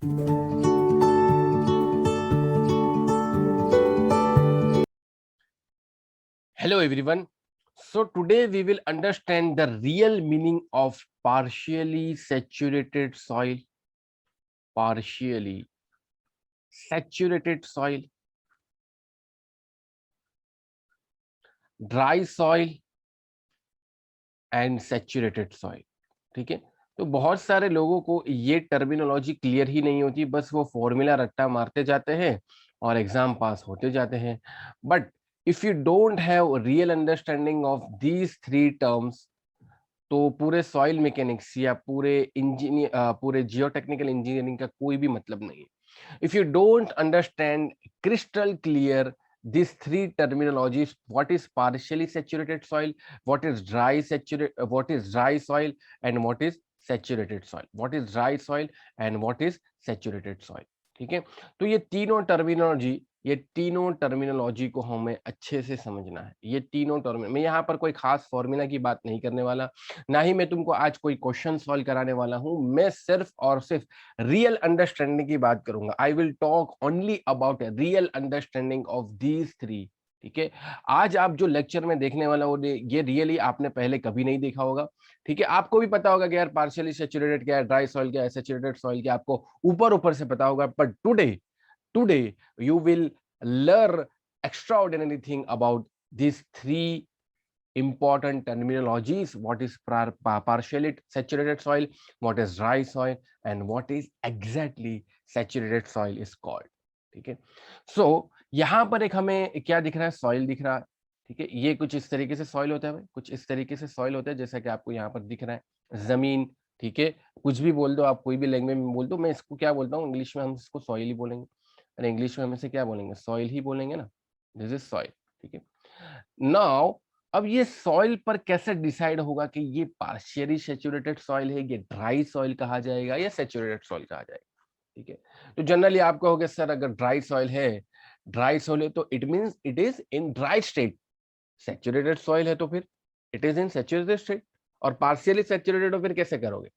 Hello everyone. So today we will understand the real meaning of partially saturated soil, partially saturated soil, dry soil and saturated soil. ठीक है, तो बहुत सारे लोगों को ये टर्मिनोलॉजी क्लियर ही नहीं होती, बस वो फॉर्मूला रट्टा मारते जाते हैं और एग्जाम पास होते जाते हैं. But if you don't have real understanding of these three terms, तो पूरे सॉइल मैकेनिक्स या पूरे जियोटेक्निकल इंजीनियरिंग का कोई भी मतलब नहीं है. If you don't understand crystal clear these three terminologies, what is partially saturated soil, what is dry soil, and what is saturated soil, what is dry soil and what is saturated soil. ठीक है, तो ये तीनों terminology को हमें अच्छे से समझना है. ये तीनों टर्मिनोलॉजी, मैं यहाँ पर कोई खास फॉर्मूला की बात नहीं करने वाला, ना ही मैं तुमको आज कोई क्वेश्चन सॉल्व कराने वाला हूं. मैं सिर्फ और सिर्फ रियल अंडरस्टैंडिंग की बात करूंगा. I will talk only about real understanding of these three. ठीक है, आज आप जो लेक्चर में देखने वाला वो ये रियली आपने पहले कभी नहीं देखा होगा. ठीक है, आपको भी पता होगा कि यार पार्शियली सैचुरेटेड क्या है, ड्राई सॉइल क्या है, सैचुरेटेड सॉइल क्या, आपको ऊपर ऊपर से पता होगा. But today you will learn extraordinary thing about these three important terminologies: what is partially saturated soil, what is dry soil, and what is exactly saturated soil is called. ठीक है, सो यहाँ पर एक हमें क्या दिख रहा है, सॉइल दिख रहा है. ठीक है, ये कुछ इस तरीके से सॉइल होता है भाई, कुछ इस तरीके से सॉइल होता है जैसा कि आपको यहाँ पर दिख रहा है, जमीन. ठीक है, कुछ भी बोल दो आप, कोई भी लैंग्वेज में बोल दो, मैं इसको क्या बोलता हूँ, इंग्लिश में हम इसको सॉइल ही बोलेंगे, और इंग्लिश में हम इसे क्या बोलेंगे, सॉइल ही बोलेंगे ना. This is soil. ठीक है, नाउ अब ये सॉइल पर कैसे डिसाइड होगा कि ये पार्शियली सैचुरेटेड सॉइल है, ये ड्राई सॉइल कहा जाएगा या सैचुरेटेड सॉइल कहा जाएगा. ठीक है, तो जनरली आप कहोगे सर अगर ड्राई सॉइल है तो it means it is in dry state. Saturated soil है तो फिर it is in saturated state. और पार्शियली सैचुरेटेड हो फिर कैसे करोगे.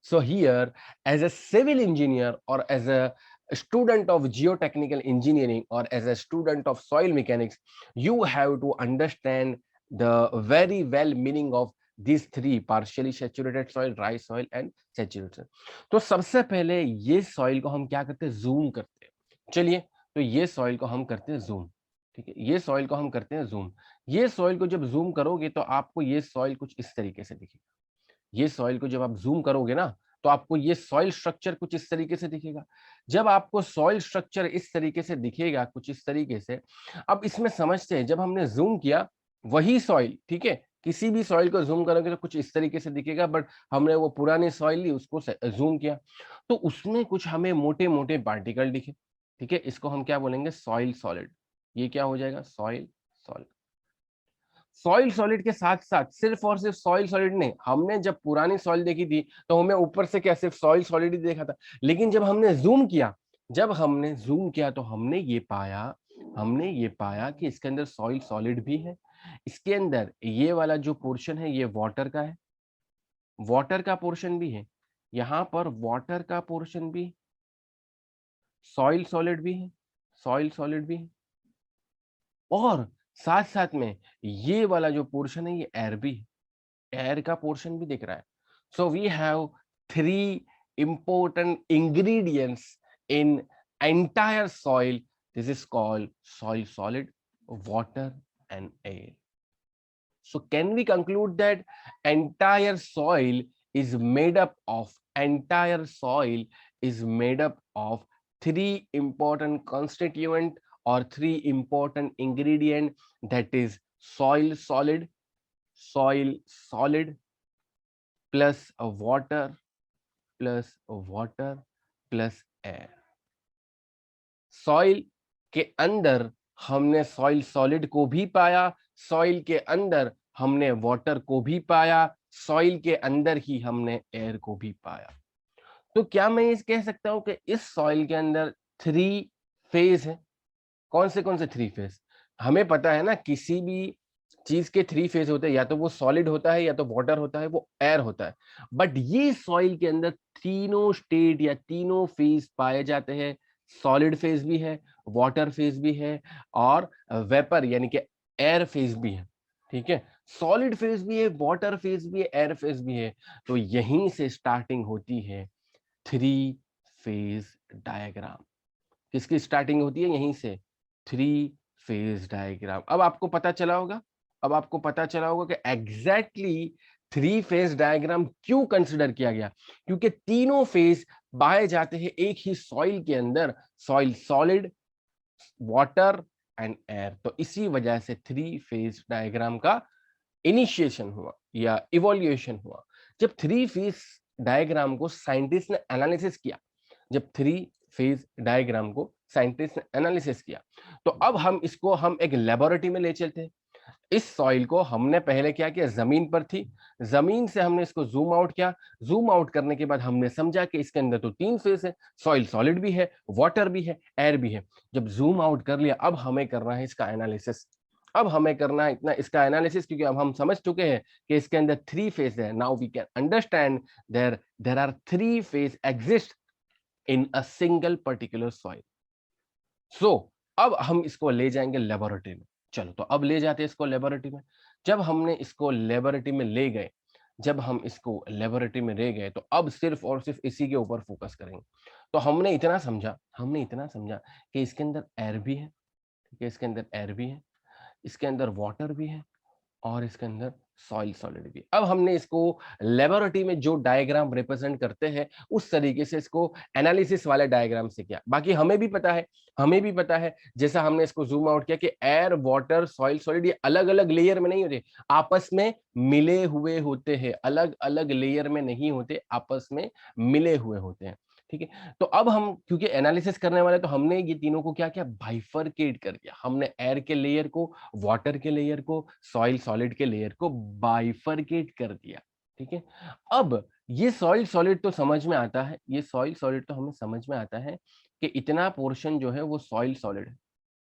So here as a civil engineer और as a student of geotechnical engineering or as a student of soil mechanics, you have to understand the very well meaning of these three: partially saturated soil, dry soil and saturated soil. तो सबसे पहले ये soil को हम क्या करते हैं, zoom करते हैं. चलिए, तो ये सॉइल को हम करते हैं जूम. ठीक है, ये सॉइल को हम करते हैं जूम. ये सॉइल को जब जूम करोगे तो आपको ये सॉइल कुछ इस तरीके से दिखेगा. ये सॉइल को जब आप जूम करोगे ना तो आपको ये सॉइल स्ट्रक्चर कुछ इस तरीके से दिखेगा. जब आपको सॉइल स्ट्रक्चर इस तरीके से दिखेगा, कुछ इस तरीके से, अब इसमें समझते हैं, जब हमने जूम किया वही सॉइल, ठीक है, किसी भी सॉइल को जूम करोगे तो कुछ इस तरीके से दिखेगा, बट हमने वो पुरानी सॉइल ली, उसको जूम किया तो उसमें कुछ हमें मोटे मोटे पार्टिकल दिखे. ठीक है, इसको हम क्या बोलेंगे, सॉइल सॉलिड. ये क्या हो जाएगा, सॉइल सॉलिड. सॉइल सॉलिड के साथ साथ सिर्फ और सिर्फ सॉइल सॉलिड नहीं, हमने जब पुरानी सॉइल देखी थी तो हमें ऊपर से क्या सिर्फ सॉइल सॉलिड ही देखा था, लेकिन जब हमने जूम किया तो हमने ये पाया कि इसके अंदर सॉइल सॉलिड भी है. इसके अंदर ये वाला जो पोर्शन है ये वाटर का है, वाटर का पोर्शन भी है, यहाँ पर वाटर का पोर्शन भी, सॉइल सॉलिड भी है, सॉइल सॉलिड भी है, और साथ साथ में ये वाला जो पोर्शन है ये एयर भी है, एयर का पोर्शन भी दिख रहा है. So we have three important ingredients in entire soil. This is called soil solid, water and air. So can we conclude that entire soil is made up of three important constituent or three important ingredient, that is soil solid plus water plus air. Soil के अंदर हमने soil solid को भी पाया, soil के अंदर हमने water को भी पाया, सॉइल के अंदर ही हमने एयर को भी पाया. तो क्या मैं ये कह सकता हूं कि इस सॉइल के अंदर थ्री फेज है. कौन से थ्री फेज, हमें पता है ना, किसी भी चीज के 3 फेज होते हैं, या तो वो सॉलिड होता है, या तो वाटर होता है, वो एयर होता है। बट ये सॉइल के अंदर तीनों स्टेट या तीनों फेज पाए जाते हैं। सॉलिड फेज भी है, वाटर फेज भी है, और वेपर यानी कि एयर फेज भी है। ठीक है, सॉलिड फेज भी है, वाटर फेज भी है, एयर फेज भी है। तो यहीं से स्टार्टिंग होती है 3 फेज डायग्राम। किसकी स्टार्टिंग होती है? यहीं से 3 फेज डायग्राम। अब आपको पता चला होगा, अब आपको पता चला होगा कि एग्जैक्टली 3 फेज डायग्राम क्यों कंसिडर किया गया। क्योंकि तीनों फेज पाए जाते हैं एक ही सॉइल के अंदर, soil solid, water and air. तो इसी वजह से 3 फेज डायग्राम का इनिशिएशन हुआ या इवोल्यूशन हुआ। जब 3 फेज डायग्राम को साइंटिस्ट ने एनालिसिस किया, जब 3 फेज डायग्राम को साइंटिस्ट ने एनालिसिस किया, तो अब हम एक लेबोरेटरी में ले चलते हैं। इस सॉइल को हमने पहले क्या किया, जमीन पर थी, जमीन से हमने इसको जूम आउट किया। जूम आउट करने के बाद हमने समझा कि इसके अंदर तो 3 फेज है, सॉइल सॉलिड भी है, वाटर भी है, एयर भी है। जब जूम आउट कर लिया, अब हमें करना है इसका एनालिसिस। अब हमें करना है इतना इसका एनालिसिस, क्योंकि अब हम समझ चुके हैं कि इसके अंदर 3 फेज है। Now we can understand there are 3 phase exist in a single particular soil. So अब हम इसको ले जाएंगे लेबोरेटरी में। चलो, तो अब ले जाते हैं इसको लेबोरेटरी में। जब हमने इसको लेबोरेटरी में ले गए, जब हम इसको लेबोरेटरी में ले गए, तो अब सिर्फ और सिर्फ इसी के ऊपर फोकस करेंगे। तो हमने इतना समझा कि इसके अंदर एयर भी है। ठीक है, इसके अंदर एयर भी है, इसके अंदर वाटर भी है, और इसके अंदर सॉइल सॉलिड भी। अब हमने इसको लेबोरेटरी में जो डायग्राम रिप्रेजेंट करते हैं, उस तरीके से इसको एनालिसिस वाले डायग्राम से किया। बाकी हमें भी पता है जैसा हमने इसको जूम आउट किया कि एयर, वाटर, सॉइल सॉलिड ये अलग अलग लेयर में नहीं होते, आपस में मिले हुए होते हैं। अलग अलग लेयर में नहीं होते, आपस में मिले हुए होते हैं। ठीक है, तो अब हम क्योंकि एनालिसिस करने वाले, तो हमने ये तीनों को क्या किया, बाइफरकेट कर दिया। हमने एयर के लेयर को, वाटर के लेयर को, सॉइल सॉलिड के लेयर को बाइफरकेट कर दिया। ठीक है, अब ये सॉइल सॉलिड तो समझ में आता है, ये सॉइल सॉलिड तो हमें समझ में आता है कि इतना पोर्शन जो है वो सॉइल सॉलिड है,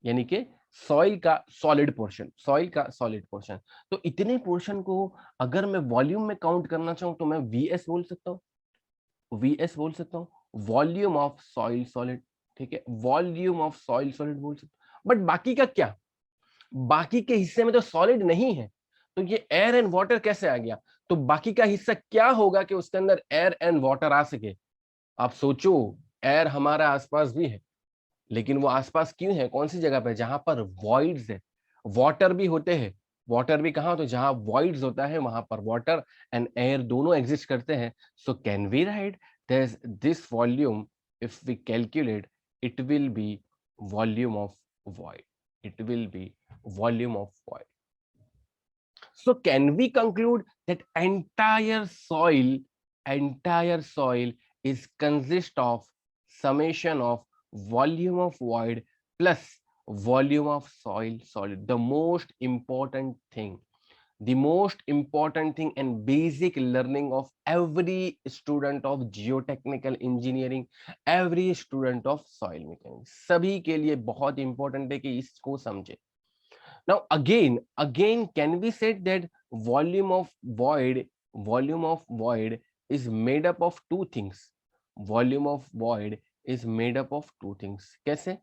यानी कि सॉइल का सॉलिड पोर्शन, सॉइल का सॉलिड पोर्शन। तो इतने पोर्शन को अगर मैं वॉल्यूम में काउंट करना चाहूं, तो मैं वीएस बोल सकता हूँ, वीएस बोल सकता हूँ, वॉल्यूम ऑफ सॉइल सॉलिड। ठीक है, वॉल्यूम ऑफ सॉइल सॉलिड बोल सकता हूँ। बट बाकी का क्या, बाकी के हिस्से में तो सॉलिड नहीं है, तो ये एयर एंड वाटर कैसे आ गया? तो बाकी का हिस्सा क्या होगा कि उसके अंदर एयर एंड वाटर आ सके? आप सोचो, एयर हमारा आसपास भी है, लेकिन वो आसपास क्यों है, कौन सी जगह पे? जहां पर वॉइड्स है। वाटर भी होते हैं, वाटर भी कहाँ? तो जहां वॉइड्स होता है वहां पर वाटर एंड एयर दोनों एग्जिस्ट करते हैं। So can we write this volume, if we calculate, it will be volume of void, it will be volume of void. So can we conclude that entire soil is consist of summation of volume of void plus volume of soil solid. The most important thing and basic learning of every student of geotechnical engineering, every student of soil mechanics, सभी के लिए बहुत important है कि इसको समझे। Now again, can we say that volume of void is made up of two things? Volume of void is made up of two things. कैसे?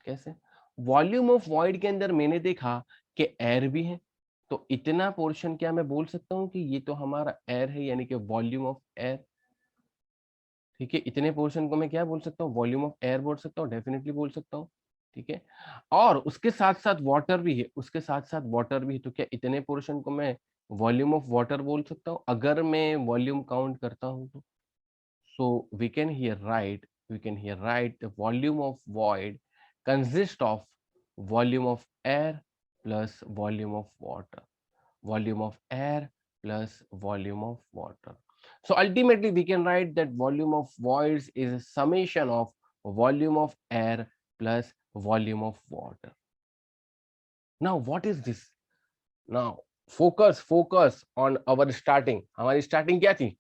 कैसे? वॉल्यूम ऑफ वॉइड के अंदर मैंने देखा कि एयर भी है, तो इतना पोर्शन क्या मैं बोल सकता हूँ कि ये तो हमारा एयर है, यानी कि वॉल्यूम ऑफ एयर। ठीक है, इतने पोर्शन को मैं क्या बोल सकता हूँ, वॉल्यूम ऑफ एयर बोल सकता हूँ, डेफिनेटली बोल सकता हूँ। ठीक है, और उसके साथ साथ वाटर भी है, उसके साथ साथ वाटर भी है, तो क्या इतने पोर्शन को मैं वॉल्यूम ऑफ वाटर बोल सकता हूँ अगर मैं वॉल्यूम काउंट करता हूँ तो? So we can here write the volume of void consist of volume of air plus volume of water, volume of air plus volume of water. So ultimately we can write that volume of voids is a summation of volume of air plus volume of water. Now what is this? Now focus on our starting. हमारी starting क्या थी?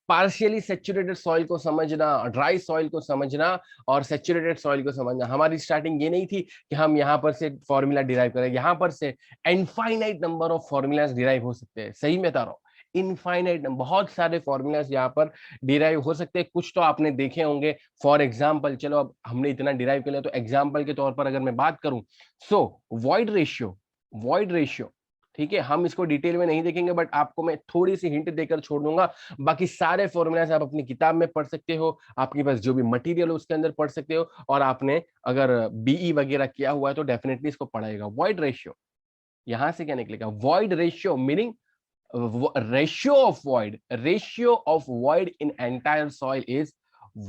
Partially saturated soil को समझना, dry soil को समझना और saturated soil को समझना। हमारी स्टार्टिंग ये नहीं थी कि हम यहाँ पर से फॉर्मूला डिराइव करें, यहाँ पर से infinite number of formulas derive हो सकते हैं। सही में बता रहा हूँ, इनफाइनाइट, बहुत सारे फॉर्मूलाज यहाँ पर डिराइव हो सकते हैं। कुछ तो आपने देखे होंगे, फॉर एग्जाम्पल, चलो अब हमने इतना डिराइव कर लिया तो एग्जाम्पल के तौर पर अगर मैं बात करूं, सो वॉइड रेशियो, ठीक है, हम इसको डिटेल में नहीं देखेंगे, बट आपको मैं थोड़ी सी हिंट देकर छोड़ दूंगा। बाकी सारे फॉर्मूलाज आप अपनी किताब में पढ़ सकते हो, आपके पास जो भी मटेरियल हो उसके अंदर पढ़ सकते हो, और आपने अगर बीई वगैरह किया हुआ है तो डेफिनेटली इसको पढ़ाएगा। वॉइड रेशियो, यहां से क्या निकलेगा? Void ratio meaning ratio of void in entire soil is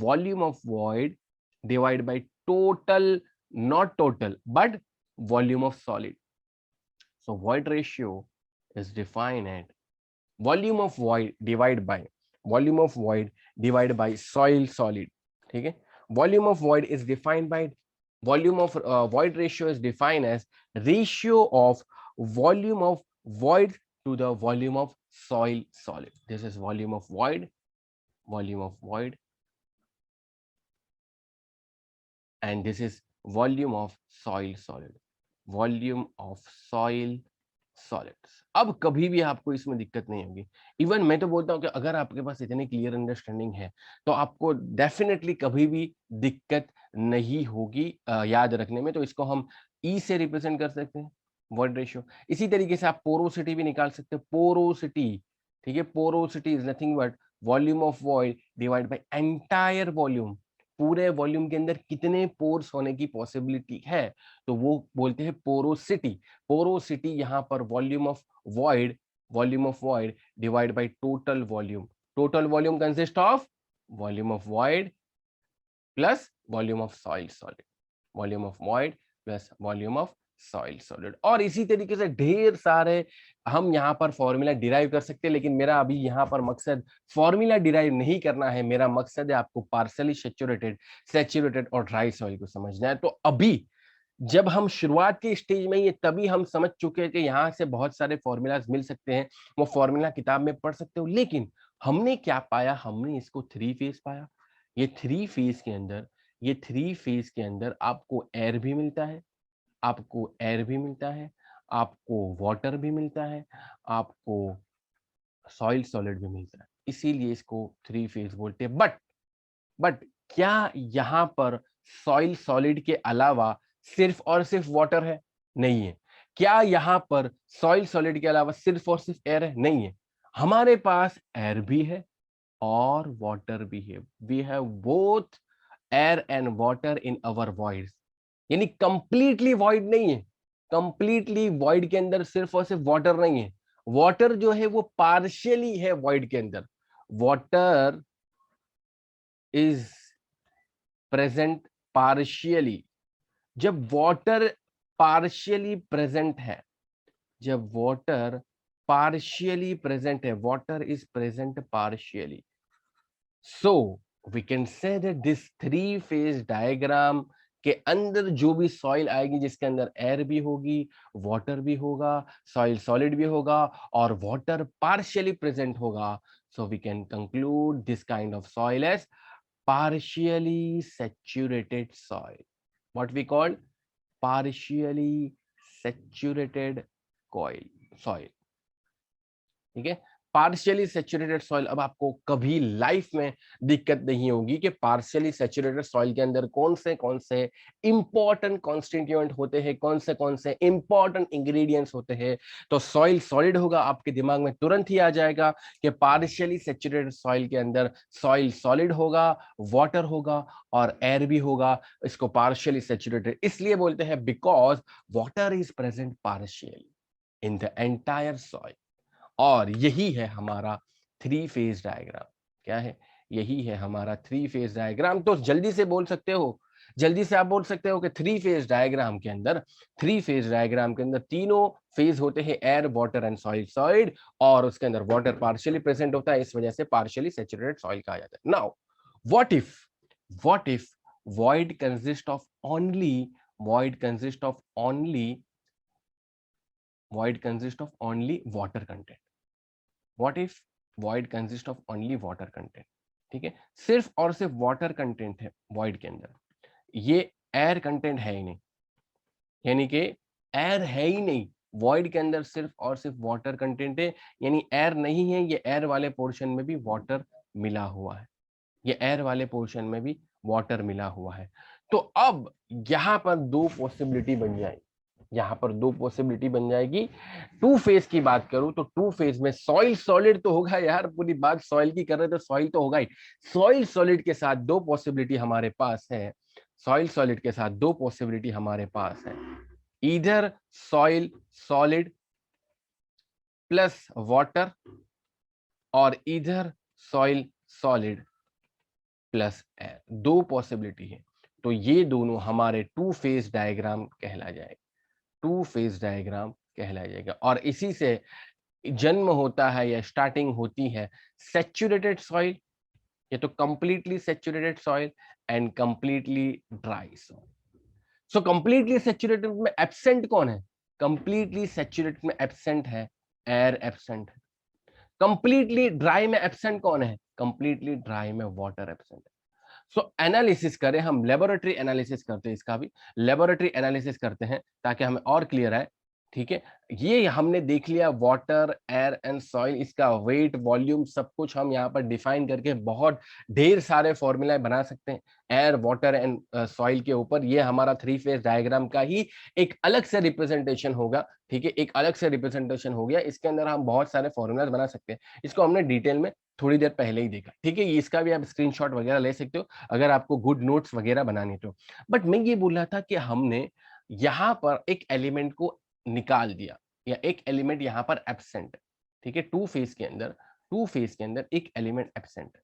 volume of void divided by total, not total, but volume of solid. So void ratio is defined at volume of void divided by soil solid. ठीक है, volume of void is defined by void ratio is defined as ratio of volume of void to the volume of soil solid. This is volume of void, and this is volume of soil solid, volume of soil solids. अब कभी भी आपको इसमें दिक्कत नहीं होगी। Even मैं तो बोलता हूँ कि अगर आपके पास इतनी क्लियर अंडरस्टैंडिंग है तो आपको डेफिनेटली कभी भी दिक्कत नहीं होगी याद रखने में। तो इसको हम ई से रिप्रेजेंट कर सकते हैं, वॉइड रेशियो। इसी तरीके से आप पोरोसिटी भी निकाल सकते हो, पोरोसिटी, ठीक है, porosity is nothing but volume of void divide by entire volume. पूरे वॉल्यूम के अंदर कितने पोर्स होने की पॉसिबिलिटी है, तो वो बोलते हैं पोरोसिटी। पोरोसिटी यहाँ पर volume of void divide by total volume. Total volume consist of volume of void plus volume of soil solid, volume of void plus volume of soil solid. और इसी तरीके से ढेर सारे हम यहाँ पर फॉर्मूला डिराइव कर सकते हैं, लेकिन मेरा अभी यहाँ पर मकसद फॉर्मूला डिराइव नहीं करना है। मेरा मकसद है आपको पार्शियली सैचुरेटेड और ड्राई सॉइल को समझना है। तो अभी जब हम शुरुआत के स्टेज में, ये तभी हम समझ चुके हैं कि यहाँ से बहुत सारे फॉर्मूलाज मिल सकते हैं, वो फॉर्मूला किताब में पढ़ सकते हो। लेकिन हमने क्या पाया? हमने इसको थ्री फेज पाया। ये थ्री फेज के अंदर आपको एयर भी मिलता है, आपको वाटर भी मिलता है, आपको सॉइल सॉलिड भी मिलता है, इसीलिए इसको थ्री फेज बोलते हैं। बट क्या यहाँ पर सॉइल सॉलिड के अलावा सिर्फ और सिर्फ वाटर है? नहीं है। क्या यहाँ पर सॉइल सॉलिड के अलावा सिर्फ और सिर्फ एयर है? नहीं है। हमारे पास एयर भी है और वाटर भी है। We have both air and water in our voids. यानी कंप्लीटली वॉइड नहीं है, कंप्लीटली वॉइड के अंदर सिर्फ और सिर्फ वाटर नहीं है। वाटर जो है वो पार्शियली है वॉइड के अंदर। Water is present partially. जब वाटर पार्शियली प्रेजेंट है, water is present partially, so we can say that this three phase diagram के अंदर जो भी सॉइल आएगी, जिसके अंदर एयर भी होगी, वाटर भी होगा, सॉइल सॉलिड भी होगा और वाटर पार्शियली प्रेजेंट होगा, so we can conclude this kind of soil as partially saturated soil. What we call partially saturated soil. ठीक है, पार्शियली सेचुरेटेड सॉइल। अब आपको कभी लाइफ में दिक्कत नहीं होगी कि पार्शियली सेचुरेटेड सॉइल के अंदर कौन से इंपॉर्टेंट कॉन्स्टिट्यूएंट होते हैं, कौन से इंपॉर्टेंट इंग्रेडिएंट्स होते हैं। तो सॉइल सॉलिड होगा, आपके दिमाग में तुरंत ही आ जाएगा कि पार्शियली सेचुरेटेड सॉइल के अंदर सॉइल सॉलिड होगा, वाटर होगा और एयर भी होगा। इसको पार्शियली सेचुरेटेड इसलिए बोलते हैं because water is present partially in the entire soil. और यही है हमारा थ्री फेज डायग्राम। क्या है? यही है हमारा थ्री फेज डायग्राम। तो जल्दी से आप बोल सकते हो कि थ्री फेज डायग्राम के अंदर तीनों फेज होते हैं, एयर, वाटर एंड सॉइल, और उसके अंदर वाटर पार्शियली प्रेजेंट होता है, इस वजह से पार्शियली सैचुरेटेड सॉइल कहा जाता है। Now what if void consists of only water content? What if void consists of only water content, ठीक है, सिर्फ और सिर्फ वाटर कंटेंट है void के अंदर, ये एयर कंटेंट है ही नहीं, यानी कि एयर है ही नहीं, void के अंदर सिर्फ और सिर्फ वाटर कंटेंट है, यानी एयर नहीं है, ये एयर वाले पोर्शन में भी वाटर मिला हुआ है, ये एयर वाले पोर्शन में भी वाटर मिला हुआ है। तो अब यहां पर दो पॉसिबिलिटी बन जाएगी, यहाँ पर दो पॉसिबिलिटी बन जाएगी। टू फेज की बात करूं तो टू फेज में सॉइल सॉलिड तो होगा यार, पूरी बात सॉइल की कर रहे तो सॉइल तो होगा ही, सॉइल सॉलिड के साथ दो पॉसिबिलिटी हमारे पास है, सॉइल सॉलिड के साथ दो पॉसिबिलिटी हमारे पास है, इधर सॉइल सॉलिड प्लस वाटर और इधर सॉइल सॉलिड प्लस एयर, दो पॉसिबिलिटी है। तो ये दोनों हमारे टू फेज डायग्राम कहला जाएगा, टू फेज डायग्राम कहलाया जाएगा। और इसी से जन्म होता है या स्टार्टिंग होती है सैचुरेटेड सॉइल, ये तो completely saturated soil and completely dry soil. So completely saturated में एब्सेंट कौन है? कंप्लीटली सैचुरेटेड में एब्सेंट है एयर, एब्सेंट है। कंप्लीटली ड्राई में एब्सेंट कौन है? कंप्लीटली ड्राई में वाटर एब्सेंट है। सो एनालिसिस करें हम, लेबोरेटरी एनालिसिस करते हैं, इसका भी लेबोरेटरी एनालिसिस करते हैं ताकि हमें और क्लियर आए, ठीक है। ये हमने देख लिया वाटर, एयर एंड सॉइल, इसका वेट, वॉल्यूम, सब कुछ हम यहाँ पर डिफाइन करके बहुत ढेर सारे फॉर्मूला बना सकते हैं एयर, वाटर एंड सॉइल के ऊपर। ये हमारा थ्री फेज डायग्राम का ही एक अलग से रिप्रेजेंटेशन होगा, ठीक है, एक अलग से रिप्रेजेंटेशन हो गया, इसके अंदर हम बहुत सारे फॉर्मूलाज बना सकते हैं। इसको हमने डिटेल में थोड़ी देर पहले ही देखा, ठीक है, इसका भी आप स्क्रीनशॉट वगैरह ले सकते हो अगर आपको गुड नोट्स वगैरह बनाने तो। बट मैं ये बोल रहा था कि हमने यहाँ पर एक एलिमेंट को निकाल दिया या एक एलिमेंट यहाँ पर एब्सेंट है, ठीक है, टू फेज के अंदर एक एलिमेंट एब्सेंट है,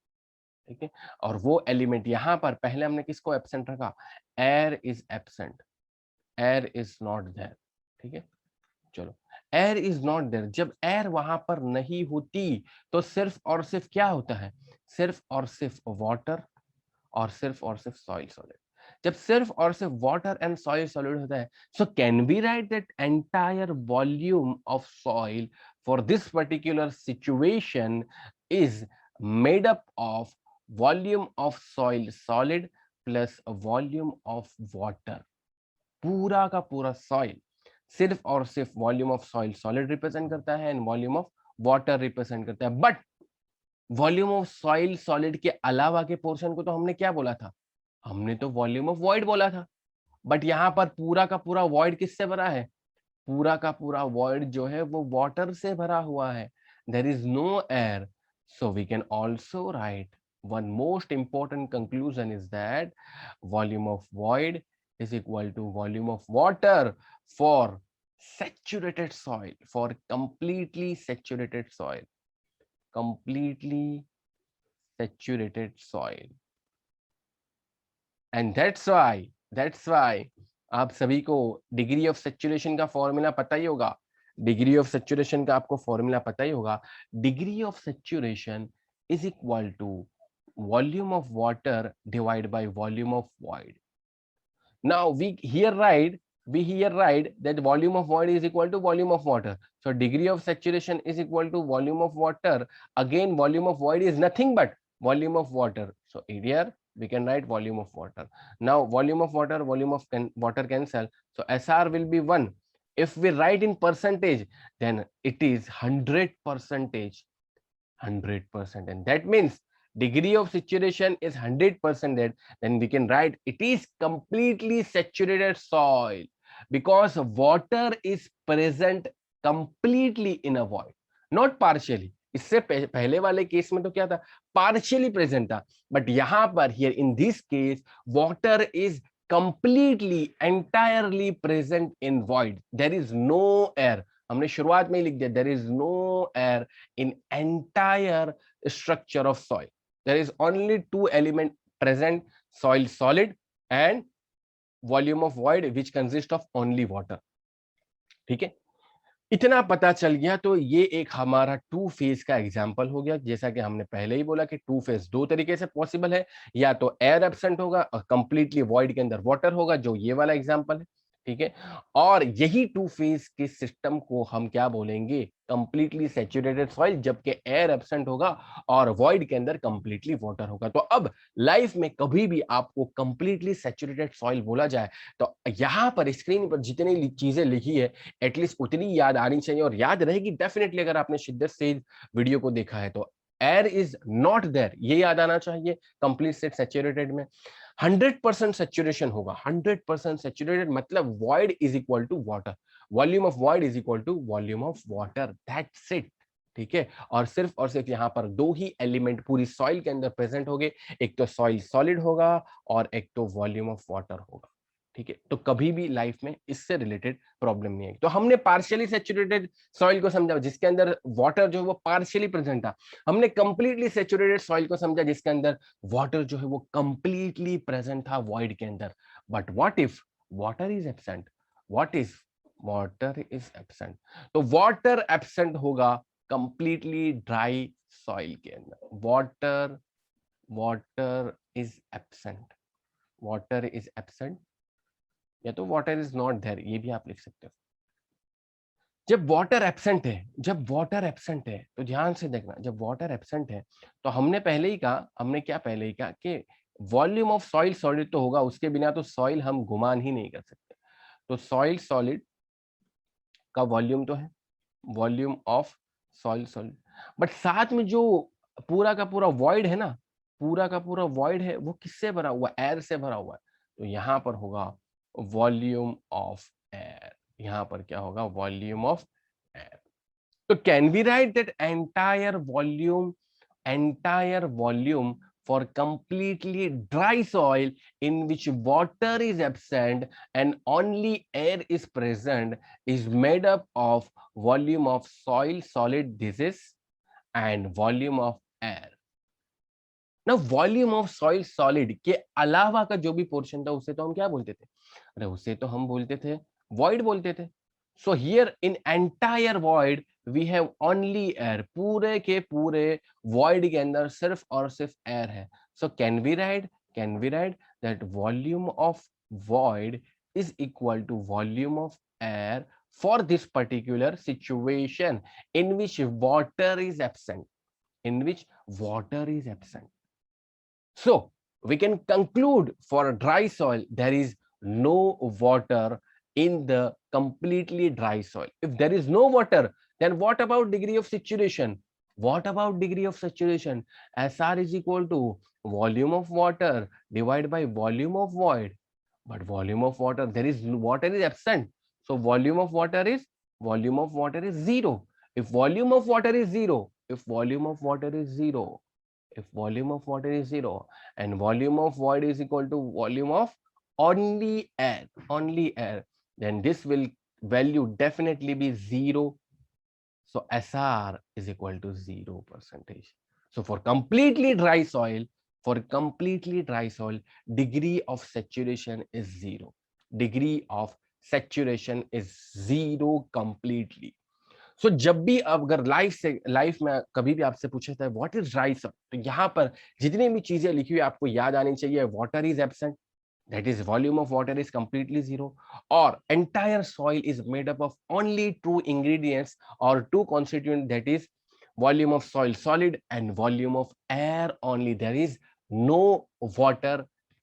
ठीक है, और वो एलिमेंट यहाँ पर पहले हमने किसको एब्सेंट रखा? Air is absent, air is not there, ठीक है। चलो, एयर इज नॉट देयर, जब एयर वहां पर नहीं होती तो सिर्फ और सिर्फ क्या होता है? सिर्फ और सिर्फ वाटर और सिर्फ सॉइल सॉलिड। जब सिर्फ और सिर्फ वाटर एंड सॉइल सॉलिड होता है, so can be right that entire volume of soil for this particular situation is made up of volume of soil solid plus volume of water. पूरा का पूरा soil सिर्फ और सिर्फ volume of soil solid represent करता है and volume of water represent करता है। But volume of soil solid के अलावा के पोर्शन को तो हमने क्या बोला था? हमने तो वॉल्यूम ऑफ वॉइड बोला था। बट यहाँ पर पूरा का पूरा वॉइड किससे भरा है? पूरा का पूरा वॉइड जो है वो वाटर से भरा हुआ है। There is no air, so we can also write one most important conclusion is that volume of void is equal to volume of water for saturated soil, for completely saturated soil, completely saturated soil. And that's why आप सभी को degree of saturation का formula पता ही होगा, degree of saturation का आपको formula पता ही होगा। Degree of saturation is equal to volume of water divide by volume of void. Now we here write that volume of void is equal to volume of water. So degree of saturation is equal to volume of water. Again, volume of void is nothing but volume of water. So here we can write volume of water. Now volume of water, volume of water cancel. So SR will be 1. If we write in percentage, then it is 100%. 100%. And that means degree of saturation is 100%, then we can write it is completely saturated soil because water is present completely in a void, not partially. इससे पहले वाले case में तो क्या था? Partially present था, but यहां पर here in this case water is completely entirely present in void. There is no air. हमने शुरुआत में ही लिख दिया there is no air in entire structure of soil. There is only two elements present, soil solid and volume of void which consists of only water. ठीक है, इतना पता चल गया तो ये एक हमारा टू फेज का एग्जांपल हो गया। जैसा कि हमने पहले ही बोला कि टू फेज दो तरीके से पॉसिबल है, या तो एयर एब्सेंट होगा और कंप्लीटली वॉइड के अंदर वाटर होगा, जो ये वाला एग्जांपल है, ठीक है। और यही टू फेज के सिस्टम को हम क्या बोलेंगे, कंप्लीटली सैचुरेटेड सॉइल, जबकि एयर एब्सेंट होगा और वॉइड के अंदर कंप्लीटली वाटर होगा। तो अब लाइफ में कभी भी आपको कंप्लीटली सैचुरेटेड सॉइल बोला जाए तो यहां पर स्क्रीन पर जितनी चीजें लिखी है एटलीस्ट उतनी याद आनी चाहिए, और याद रहेगी डेफिनेटली अगर आपने शिद्दत से वीडियो को देखा है तो। एयर इज नॉट देयर, ये याद आना चाहिए कंप्लीट सैचुरेटेड में। 100% सेचुरेशन होगा, 100% सेचुरेटेड मतलब void is equal to water, volume of void is equal to volume of water, that's it. ठीक है। और सिर्फ यहाँ पर दो ही एलिमेंट पूरी सॉइल के अंदर प्रेजेंट होंगे, एक तो सॉइल सॉलिड होगा और एक तो वॉल्यूम ऑफ वाटर होगा। ठीक है। तो कभी भी लाइफ में इससे रिलेटेड प्रॉब्लम नहीं है। तो हमने पार्शियली सेचुरेटेड सॉइल को समझा जिसके अंदर वाटर जो है वो पार्शियली प्रेजेंट था। हमने कंप्लीटली सेचुरेटेड सॉइल को समझा जिसके अंदर वाटर जो है वो कंप्लीटली प्रेजेंट था वॉइड के अंदर। But what if water is absent, what is water is absent, तो वाटर एब्सेंट होगा कंप्लीटली ड्राई सॉइल के अंदर। Water water is absent, water is absent, या तो वाटर इज नॉट देयर, ये भी आप लिख सकते हो। जब वाटर एब्सेंट है, जब वाटर एब्सेंट है तो ध्यान से देखना, जब वाटर एब्सेंट है तो हमने पहले ही कहा, हमने क्या पहले ही कहा कि वॉल्यूम ऑफ सॉइल सॉलिड तो होगा, उसके बिना तो सॉइल हम गुमान ही नहीं कर सकते। तो सॉइल सॉलिड का वॉल्यूम तो है, volume of soil solid, but साथ में जो पूरा का पूरा वॉइड है ना, पूरा का पूरा वॉइड है वो किससे भरा हुआ, एयर से भरा हुआ है। तो यहां पर होगा वॉल्यूम ऑफ एयर, यहां पर क्या होगा, volume of air. So can we write that entire volume for completely dry soil in which water is absent and only air is present is made up of volume of soil solid, this is, and volume of air. ना volume of soil solid के अलावा का जो भी portion था उसे तो हम क्या बोलते थे, अरे उसे तो हम बोलते थे वॉइड बोलते थे। So here in entire void we have only air, पूरे के पूरे वॉइड के अंदर सिर्फ और सिर्फ एयर है। So can we write that volume of void is equal to volume of air for this particular situation in which water is absent, in which water is absent. So we can conclude for a dry soil there is no water in the completely dry soil. If there is no water, then what about degree of saturation? What about degree of saturation? SR is equal to volume of water divided by volume of void. But volume of water, there is water is absent. So volume of water is zero. If volume of water is zero, if volume of water is zero, if volume of water is zero and volume of void is equal to volume of only air, then this will value definitely be zero. So SR is equal to 0%. So for completely dry soil, degree of saturation is zero. Degree of saturation is zero completely. सो जब भी अगर life में कभी भी आपसे पूछा जाता है व्हाट इज ड्राई सॉइल, तो यहाँ पर जितनी भी चीजें लिखी हुई आपको याद आनी चाहिए। Water is absent, that is volume of water is completely zero, or entire soil is made up of only two ingredients or two constituents, that is volume of soil solid and volume of air only. There is no water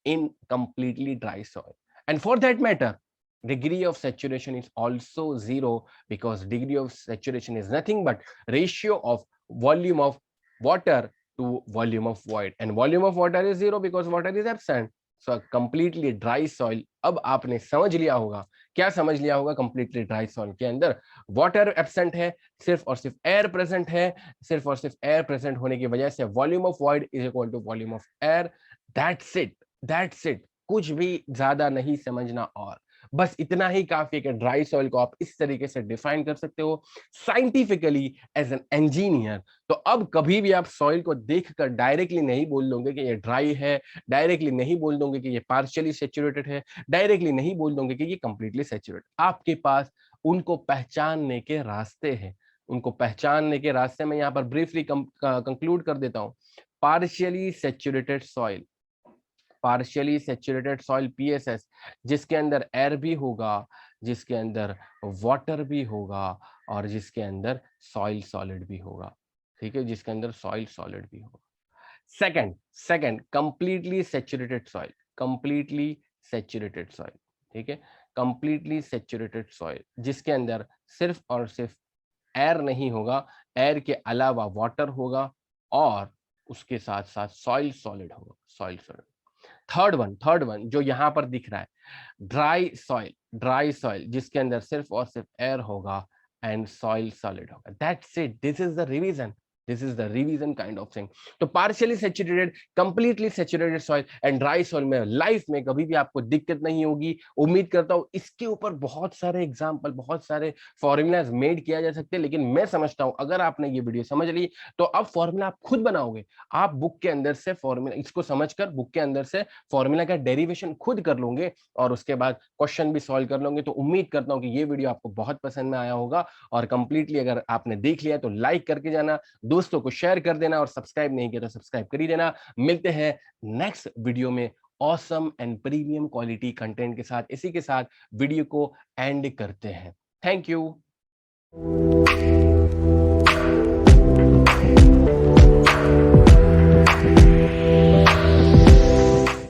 in completely dry soil, and for that matter degree of saturation is also zero, because degree of saturation is nothing but ratio of volume of water to volume of void, and volume of water is zero because water is absent. So completely dry soil, अब आपने समझ लिया होगा, क्या समझ लिया होगा, completely dry soil के अंदर वाटर एब्सेंट है, सिर्फ और सिर्फ एयर प्रेजेंट है, सिर्फ और सिर्फ एयर प्रेजेंट होने की वजह से volume of void is equal to volume of air. That's it, that's it, कुछ भी ज्यादा नहीं समझना, और बस इतना ही काफी है कि ड्राई सॉइल को आप इस तरीके से डिफाइन कर सकते हो साइंटिफिकली एज एन इंजीनियर। तो अब कभी भी आप सॉइल को देखकर डायरेक्टली नहीं बोल दोगे कि ये ड्राई है, डायरेक्टली नहीं बोल दोगे कि ये पार्शियली सेचुरेटेड है, डायरेक्टली नहीं बोल दोगे कि ये कंप्लीटली सेचुरेटेड। आपके पास उनको पहचानने के रास्ते हैं, उनको पहचानने के रास्ते में यहाँ पर ब्रीफली कंक्लूड कर देता हूँ। Partially saturated soil, partially saturated soil PSS, जिसके अंदर एयर भी होगा, जिसके अंदर वाटर भी होगा और जिसके अंदर सॉइल सॉलिड भी होगा, ठीक है, जिसके अंदर सॉइल सॉलिड भी होगा। Second completely saturated soil, completely saturated soil, ठीक है, कंप्लीटली सैचुरेटेड सॉइल जिसके अंदर सिर्फ और सिर्फ एयर नहीं होगा, एयर के अलावा वाटर होगा और उसके साथ साथ सॉइल सॉलिड होगा, सॉइल सॉलिड। थर्ड वन जो यहां पर दिख रहा है, ड्राई सॉइल जिसके अंदर सिर्फ और सिर्फ एयर होगा एंड सॉइल सॉलिड होगा। That's it, this is the revision, this is the revision kind of thing. तो partially saturated, completely saturated soil and dry soil में लाइफ में कभी भी आपको दिक्कत नहीं होगी। उम्मीद करता हूं इसके ऊपर बहुत सारे एग्जाम्पल, बहुत सारे फॉर्मूलाज मेड किया जा सकते हैं, लेकिन मैं समझता हूं अगर आपने ये वीडियो समझ ली तो अब फॉर्मूला आप खुद बनाओगे। आप बुक के अंदर से फॉर्मूला, इसको समझकर बुक के अंदर से फॉर्मूला का डेरिवेशन खुद कर लोगे और उसके बाद क्वेश्चन भी सॉल्व कर लोगे। तो उम्मीद करता हूं कि ये वीडियो आपको बहुत पसंद में आया होगा और कंप्लीटली अगर आपने देख लिया तो लाइक करके जाना, दोस्तों को शेयर कर देना और सब्सक्राइब नहीं किया तो सब्सक्राइब कर ही देना। मिलते हैं नेक्स्ट वीडियो में awesome and premium quality content के साथ। इसी के साथ वीडियो को एंड करते हैं। Thank you.